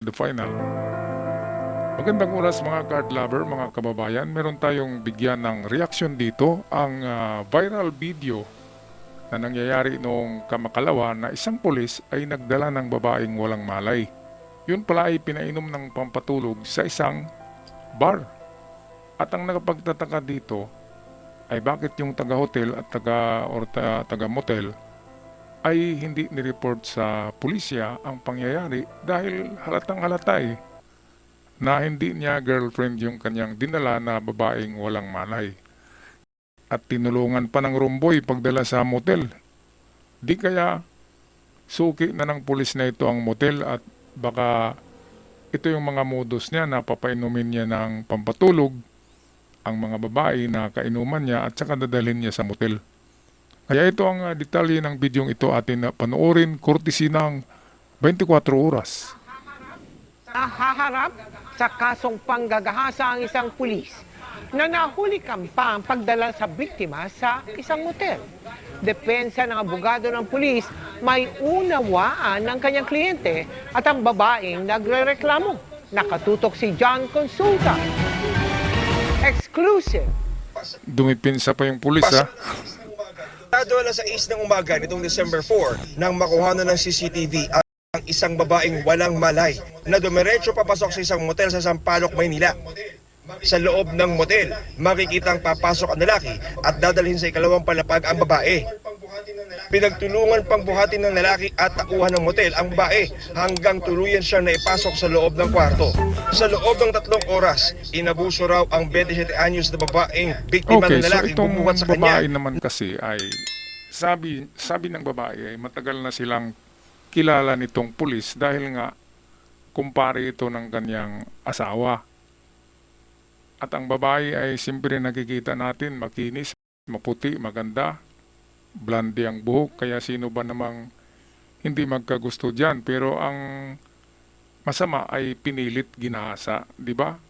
The final. Magandang oras mga card lover, mga kababayan. Meron tayong bigyan ng reaksyon dito. Ang viral video na nangyayari noong kamakalawa na isang pulis ay nagdala ng babaeng walang malay. Yun pala ay pinainom ng pampatulog sa isang bar. At ang nakapagtataka dito ay bakit yung taga-hotel at taga-motel ay hindi nireport sa pulisya ang pangyayari dahil halatang halata na hindi niya girlfriend yung kanyang dinala na babaeng walang malay. At tinulungan pa ng rumboy pagdala sa motel. Di kaya suki na ng pulis na ito ang motel at baka ito yung mga modus niya na papainumin niya ng pampatulog ang mga babae na kainuman niya at saka dadalhin niya sa motel. Kaya ito ang detalye ng bidyong ito atin na panoorin courtesy ng 24 oras. Nahaharap sa kasong panggagahasa ang isang pulis na nahuli pa ang pagdala sa biktima sa isang motel. Depensa ng abogado ng pulis, may unawaan ng kanyang kliyente at ang babaeng nagrereklamo. Nakatutok si John Consulta. Exclusive. Dumipinsa pa yung pulis ha. Alas 6 ng umaga nitong December 4 nang makuha na ng CCTV ang isang babaeng walang malay na dumiretso papasok sa isang motel sa Sampaloc, Maynila. Sa loob ng motel, makikitang papasok ang lalaki at dadalhin sa ikalawang palapag ang babae. Pinagtulungan pang buhatin ng lalaki at takuhan ng motel ang babae hanggang tuluyan siya na ipasok sa loob ng kwarto. Sa loob ng 3 oras, inabuso raw ang 27 anyos na babaeng biktima ng lalaki bumuhat sa kanya. Babae naman kasi ay sabi ng babae ay matagal na silang kilala nitong pulis dahil nga kumpare ito ng kanyang asawa. At ang babae ay siyempre nakikita natin makinis, maputi, maganda, blonde ang buhok, kaya sino ba namang hindi magkagusto diyan. Pero ang masama ay pinilit ginahasa, di ba?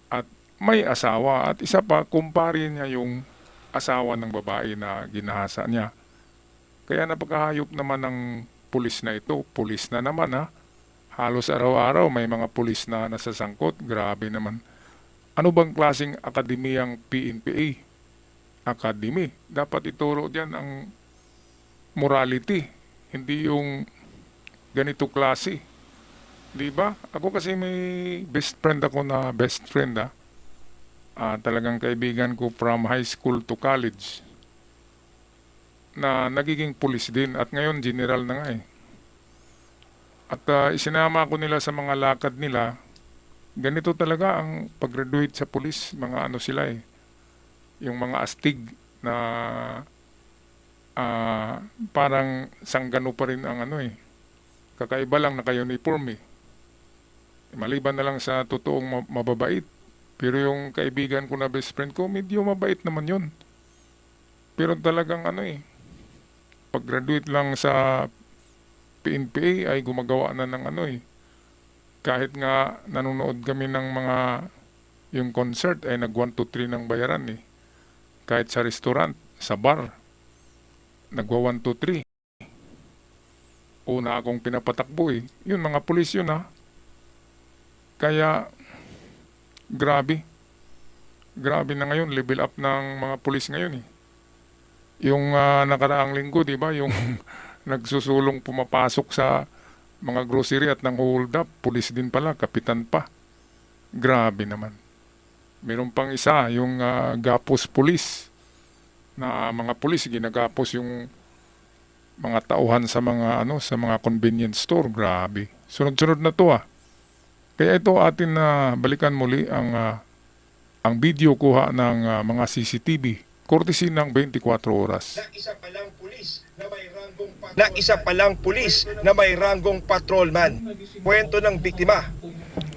At may asawa at isa pa kumpare niya yung asawa ng babae na ginahasa niya. Kaya napakahayop naman ng pulis na ito. Pulis na naman ha. Halos araw-araw may mga pulis na nasasangkot. Grabe naman. Ano bang klaseng akademiyang PNPA? Academy. Dapat ituro diyan ang morality. Hindi yung ganito klase. Di ba? Ako kasi may best friend ako na best friend ha. Talagang kaibigan ko from high school to college na nagiging pulis din at ngayon general na nga At isinama ko nila sa mga lakad nila. Ganito talaga ang pag-graduate sa pulis, mga ano sila yung mga astig na parang sanggano pa rin ang kakaiba lang naka-uniform maliban na lang sa totoong mababait. Pero yung kaibigan ko na best friend ko, medyo mabait naman yun. Pero talagang pag-graduate lang sa PNPA ay gumagawa na ng kahit nga nanonood kami ng mga yung concert ay nag 1, 2, 3 ng bayaran Kahit sa restaurant, sa bar, nagwa 1, 2, 3. Una akong pinapatakbo Yun, mga pulis yun ha. Kaya, grabe. Grabe na ngayon, level up ng mga pulis ngayon Yung nakaraang linggo, di ba? Yung nagsusulong pumapasok sa mga grocery at nang hold up, pulis din pala, kapitan pa. Grabe naman. Meron pang isa, yung gapos pulis. Na mga pulis, ginagapos yung mga tauhan sa mga sa mga convenience store. Grabe. Sunod-sunod na to Kaya ito atin na balikan muli ang video kuha ng mga CCTV. Courtesy ng 24 oras. Na isa palang pulis na may ranggong patrolman. Kwento ng biktima.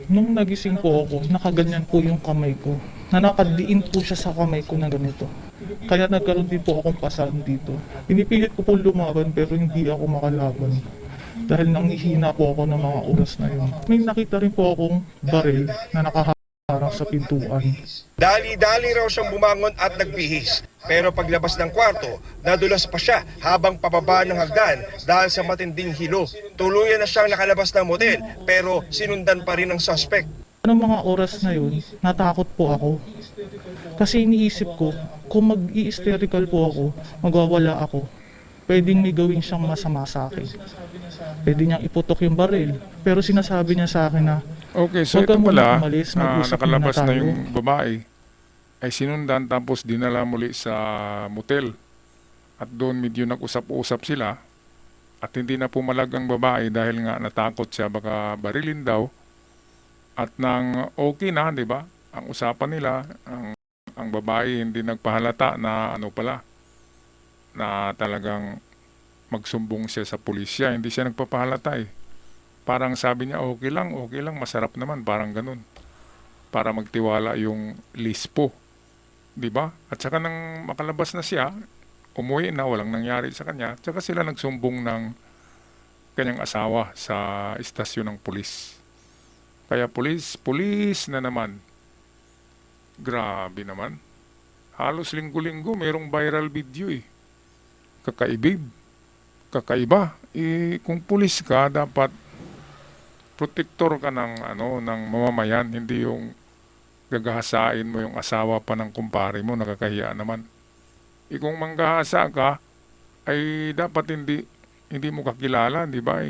Nung nagising po ako, nakaganyan po yung kamay ko. Na nakadiin po siya sa kamay ko na ganito. Kaya nagkaroon din po akong pasan dito. Pinipilit ko po lumaban pero hindi ako makalaban. Dahil nanghihina po ako ng mga oras na yun. May nakita rin po akong baril na nakaharang sa pintuan. Dali-dali raw siyang bumangon at nagbihis. Pero paglabas ng kwarto, nadulas pa siya habang pababa ng hagdan dahil sa matinding hilo. Tuluyan na siyang nakalabas ng motel pero sinundan pa rin ng suspect. Anong mga oras na yun, natakot po ako. Kasi iniisip ko, kung mag-i-hysterical po ako, magwawala ako. Pwedeng may gawin siyang masama sa akin. Pwede niyang iputok yung baril. Pero sinasabi niya sa akin na, Okay, so huwag ka ito muna pala, umalis, mag-usap nakalabas muna na tayo. yung babae, ay sinundan tapos dinala muli sa motel. At doon medyo nag-usap-usap sila at hindi na pumalag ang babae dahil nga natakot siya baka barilin daw. At nang okay na, di ba? Ang usapan nila, ang babae hindi nagpahalata na ano pala, na talagang magsumbong siya sa pulisya. Hindi siya nagpapahalata eh. Parang sabi niya, okay lang, masarap naman, parang ganun. Para magtiwala yung lispo. Di ba? At saka nang makalabas na siya, umuwi na, walang nangyari sa kanya. Tsaka sila nagsumbong ng kanyang asawa sa istasyon ng pulis. Kaya pulis na naman. Grabe naman. Halos linggo-linggo mayroong viral video eh. Kakaiba. Kung pulis ka, dapat protector ka ng ng mamamayan, hindi yung gagahasain mo yung asawa pa ng kumpare mo, nakakahiya naman. Kung manggahasa ka, ay dapat hindi mo kakilala, di ba?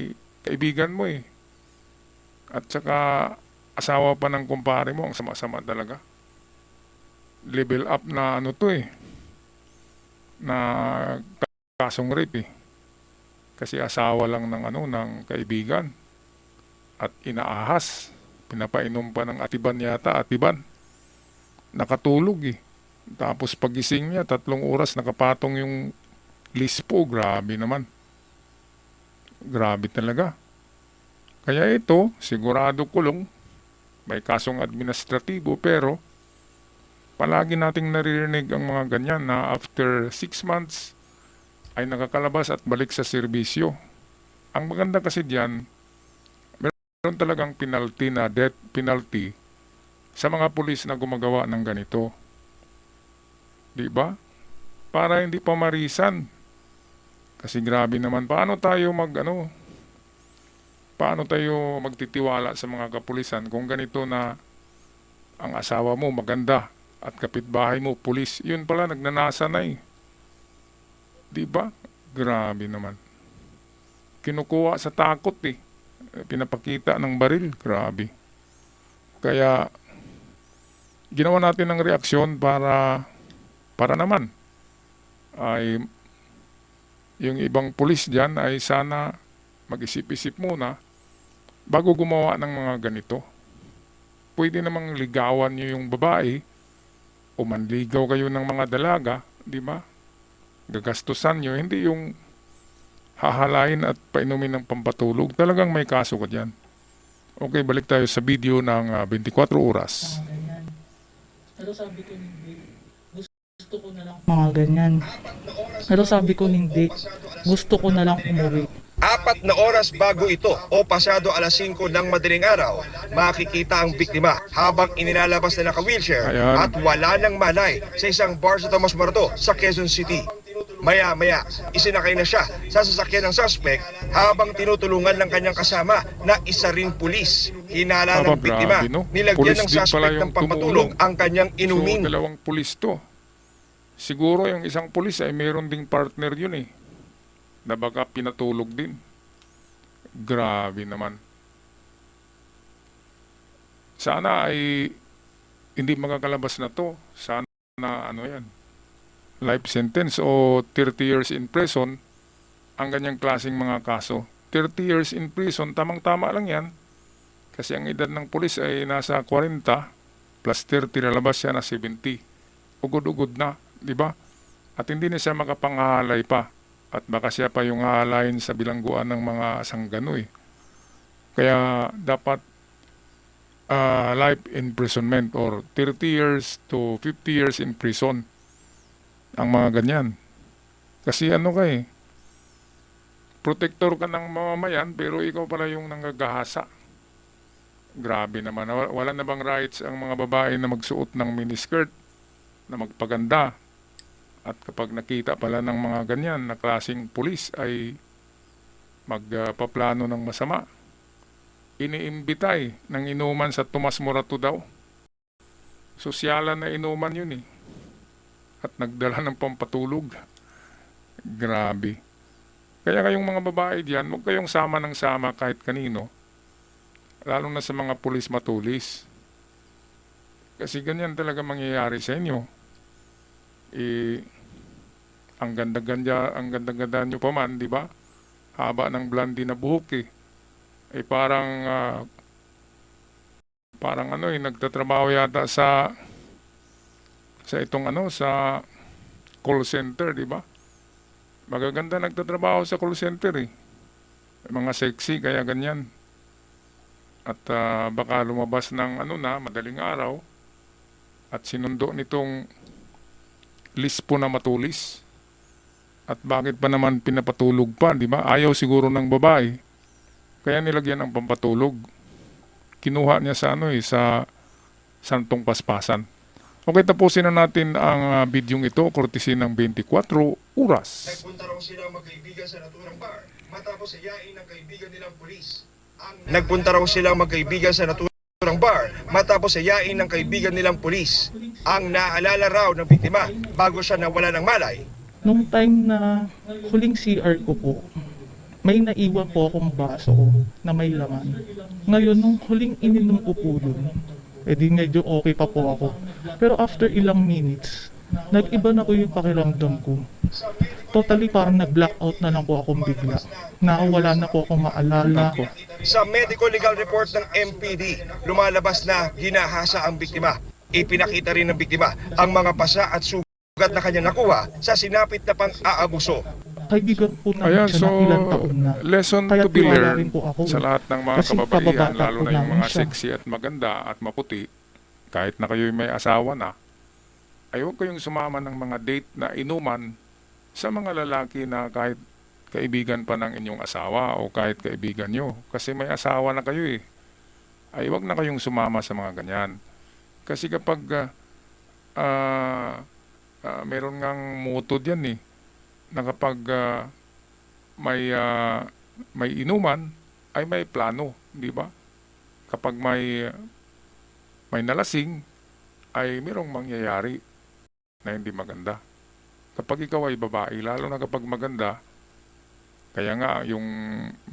Kaibigan mo eh. At saka asawa pa ng kumpare mo, ang sama-sama talaga. Level up na to eh. Na kasong rape eh. Kasi asawa lang ng ng kaibigan. At inaahas. Pinapainom pa ng atiban yata, atiban. Nakatulog eh. Tapos pagising niya, 3 oras nakapatong yung lispo. Grabe naman. Grabe talaga. Kaya ito, sigurado kulong. May kasong administratibo pero palagi nating naririnig ang mga ganyan na after 6 months ay nakakalabas at balik sa serbisyo. Ang maganda kasi diyan, meron talagang penalty na death penalty sa mga pulis na gumagawa ng ganito. Di ba? Para hindi pa marisan. Kasi grabe naman, paano tayo magtitiwala sa mga kapulisan kung ganito na ang asawa mo maganda at kapitbahay mo pulis, yun pala nagnanasa na eh. Di ba? Grabe naman. Kinukuha sa takot eh. Pinapakita ng baril. Grabe. Kaya ginawa natin ng reaksyon para naman ay yung ibang pulis dyan ay sana mag-isip-isip muna bago gumawa ng mga ganito. Pwede namang ligawan nyo yung babae o manligaw kayo ng mga dalaga, di ba? Gagastusan nyo, hindi yung hahalain at painumin ng pampatulog. Talagang may kaso ka dyan. Okay, balik tayo sa video ng 24 oras. Pero sabi ko hindi. Gusto ko na lang mga ganyan. Pero sabi ko hindi. Gusto ko na lang umuwi. 4 na oras bago ito o pasado alas 5 ng madaling araw, makikita ang biktima habang inilalabas na naka-wheelchair Ayan. at wala nang malay sa isang bar sa Tomas Morato sa Quezon City. Maya-maya, isinakay na siya sa sasakyan ng suspect habang tinutulungan ng kanyang kasama na isa ring pulis. Hinala ng biktima, Grabe, no? nilagyan Pulis ng din pala suspect yung ng pampatulog tumulong. ang kanyang inumin. So, 2 pulis to. Siguro yung isang pulis ay mayroon ding partner yun eh. Na baka pinatulog din. Grabe naman. Sana ay hindi makakalabas na to. Sana yan. Life sentence o 30 years in prison ang ganyang klaseng mga kaso. 30 years in prison, tamang-tama lang yan. Kasi ang edad ng pulis ay nasa 40 plus 30, lalabas siya na 70. Ugod-ugod na, di ba? At hindi na siya makapanghalay pa. At baka siya pa yung hahalayin sa bilangguan ng mga sanggano eh. Kaya dapat life imprisonment or 30 years to 50 years in prison ang mga ganyan. Kasi protector ka ng mamamayan pero ikaw pala yung nanggagahasa. Grabe naman. Wala na bang rights ang mga babae na magsuot ng miniskirt, na magpaganda? At kapag nakita pala ng mga ganyan na klaseng pulis ay magpaplano ng masama. Iniimbitay ng inuman sa Tomas Morato daw. Sosyalan na inuman yun eh. At nagdala ng pampatulog. Grabe. Kaya kayong mga babae diyan, huwag kayong sama ng sama kahit kanino. Lalo na sa mga pulis matulis. Kasi ganyan talaga mangyayari sa inyo. Ang ganda-ganda nyo pa man, di ba? Haba ng blondie na buhok eh. Parang nagtatrabaho yata sa call center, di ba? Magaganda nagtatrabaho sa call center eh. Mga sexy, kaya ganyan. At baka lumabas ng madaling araw at sinundo nitong lispo na matulis. At bakit pa naman pinapatulog pa, di ba? Ayaw siguro ng babae. Kaya nilagyan ng pampatulog. Kinuha niya sa Santong Paspasan. Okay, tapusin na natin ang bidyong ito, courtesy ng 24 oras. Nagpunta raw silang magkaibigan sa naturang bar matapos ayain ng kaibigan nilang pulis. Nagpunta raw silang magkaibigan sa naturang bar matapos ayain ng kaibigan nilang pulis. Ang naalala raw ng biktima bago siya nawala ng malay. Nung time na huling CR ko po, may naiwan po akong baso na may laman. Ngayon, nung huling ininom ko po yun, edi medyo okay pa po ako. Pero after ilang minutes, nag-iba na po yung pakiramdam ko. Totally parang nag-blackout na lang po akong bigla. Nakawala na po akong maalala. Sa medical legal report ng MPD, lumalabas na ginahasa ang biktima. Ipinakita rin ng biktima ang mga pasa at sugat na kanya nakuha sa sinapit na pang-aabuso. Kaibigan po namin Ayan, siya so ng ilang taon na. lesson Kaya to be tiwala learned rin po ako. sa lahat ng mga Kasi kababaihan, kababata lalo po na yung namin mga siya. sexy at maganda at maputi, kahit na kayo'y may asawa na, ay huwag kayong sumama ng mga date na inuman sa mga lalaki na kahit kaibigan pa ng inyong asawa o kahit kaibigan nyo. Kasi may asawa na kayo eh. Ay huwag na kayong sumama sa mga ganyan. Kasi kapag meron ngang motto dyan eh, na kapag may inuman ay may plano, di ba? Kapag may nalasing ay merong mangyayari na hindi maganda. Kapag ikaw ay babae, lalo na kapag maganda, kaya nga yung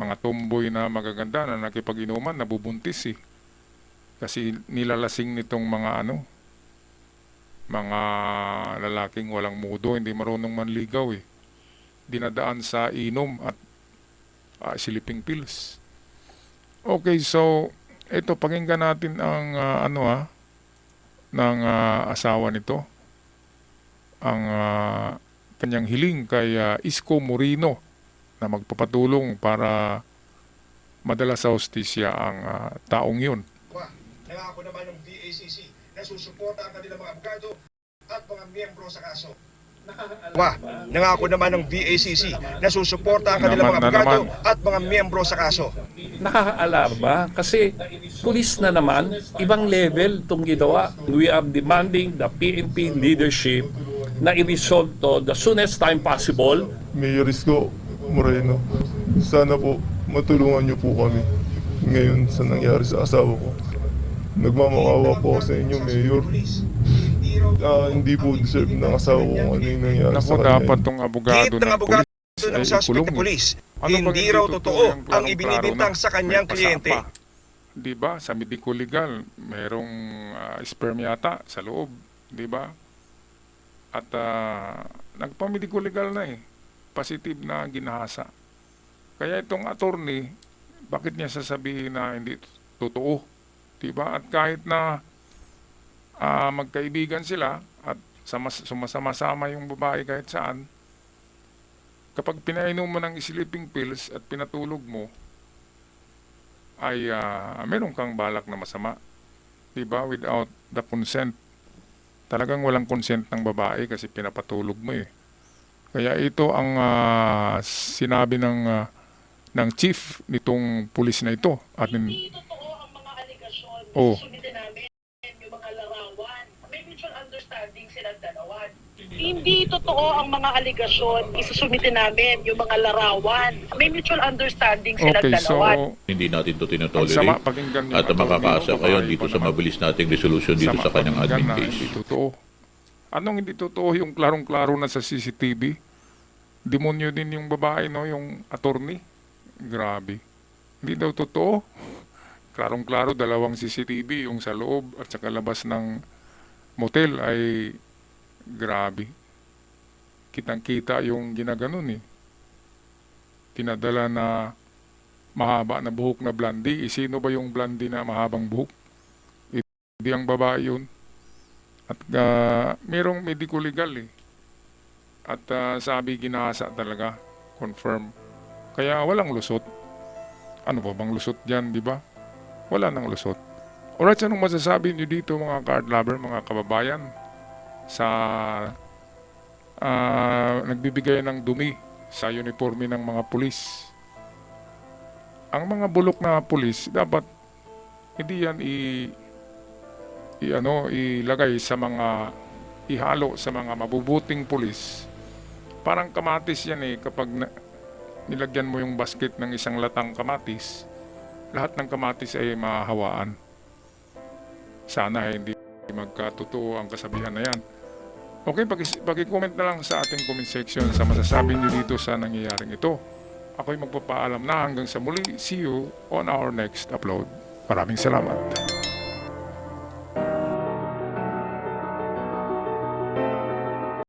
mga tomboy na magaganda na nakipag-inuman nabubuntis eh. Kasi nilalasing nitong mga lalaking walang mudo, hindi marunong manligaw eh. Dinadaan sa inom at sleeping pills. Okay, so ito pakinggan natin ang ng asawa nito. Ang kanyang hiling kay Isko Moreno na magpapatulong para madala sa hustisya ang taong yun. Nangako naman ng DACC na susuporta ang kanilang mga abogado at mga miyembro sa kaso. Nangako naman ng DACC na susuporta ang kanilang mga abogado at mga miyembro sa kaso. Nakaka-alarma kasi pulis na naman, ibang level itong ginawa. We are demanding the PNP leadership na i-resolve to the soonest time possible. Mayor Isko Moreno, sana po matulungan niyo po kami ngayon sa nangyari sa asawa ko. Nagmamakawa po ako sa inyo, Mayor. Hindi po deserve ng asawa ko kung ano yung nangyari Naku, sa kanya. dapat tong abogado Hit ng ng abogado pulis ng ay suspect ikulong na eh. pulis, Ano pag hindi raw totoo yung ang planong-plano ibinibintang na sa kanyang may kliyente. pasapa? Di ba? Sa medico legal, merong sperm yata sa loob, di ba? At nagpa-medico legal na eh. Positive na ginahasa. Kaya itong attorney, bakit niya sasabihin na hindi totoo? Di ba? At kahit na magkaibigan sila at sumasama-sama yung babae kahit saan, kapag pinainom mo ng sleeping pills at pinatulog mo, ay meron kang balak na masama. Diba? Without the consent. Talagang walang consent ng babae kasi pinapatulog mo eh. Kaya ito ang sinabi ng chief nitong pulis na ito. At Oh. Susunodin namin yung mga larawan. May mutual understanding silang dalawa. Hindi totoo ang mga aligasyon. Isusumitin namin yung mga larawan. May mutual understanding silang Okay, dalawa. so Hindi natin to ang sama tinotolerate pakinggan yung at attorney makakaasa mo, kayo babae dito pa sa naman. mabilis nating resolution dito Sama sa kanyang pakinggan admin na case. Hindi totoo. Anong hindi totoo yung klarong-klaro na sa CCTV? Demonyo din yung babae, no? Yung attorney. Grabe. Hindi daw totoo. Klarong-klaro, dalawang CCTV, yung sa loob at saka labas ng motel ay grabe. Kitang-kita yung ginaganon eh. Tinadala na mahaba na buhok na blondie. Sino ba yung blondie na mahabang buhok? Hindi ang babae yun. At merong medical legal eh. At sabi ginasa talaga. Confirm. Kaya walang lusot. Ano ba bang lusot dyan, di ba? Wala nang lusot. Alright, anong masasabi nyo dito mga card lover, mga kababayan? Sa nagbibigay ng dumi sa uniforme ng mga pulis. Ang mga bulok na pulis, dapat hindi yan ilagay sa mga ihalo sa mga mabubuting pulis. Parang kamatis yan eh kapag nilagyan mo yung basket ng isang latang kamatis, lahat ng kamatis ay mahawaan. Sana hindi magkatotoo ang kasabihan na yan. Okay, paki-comment na lang sa ating comment section sa masasabi nyo dito sa nangyayaring ito. Ako'y magpapaalam na hanggang sa muli. See you on our next upload. Maraming salamat.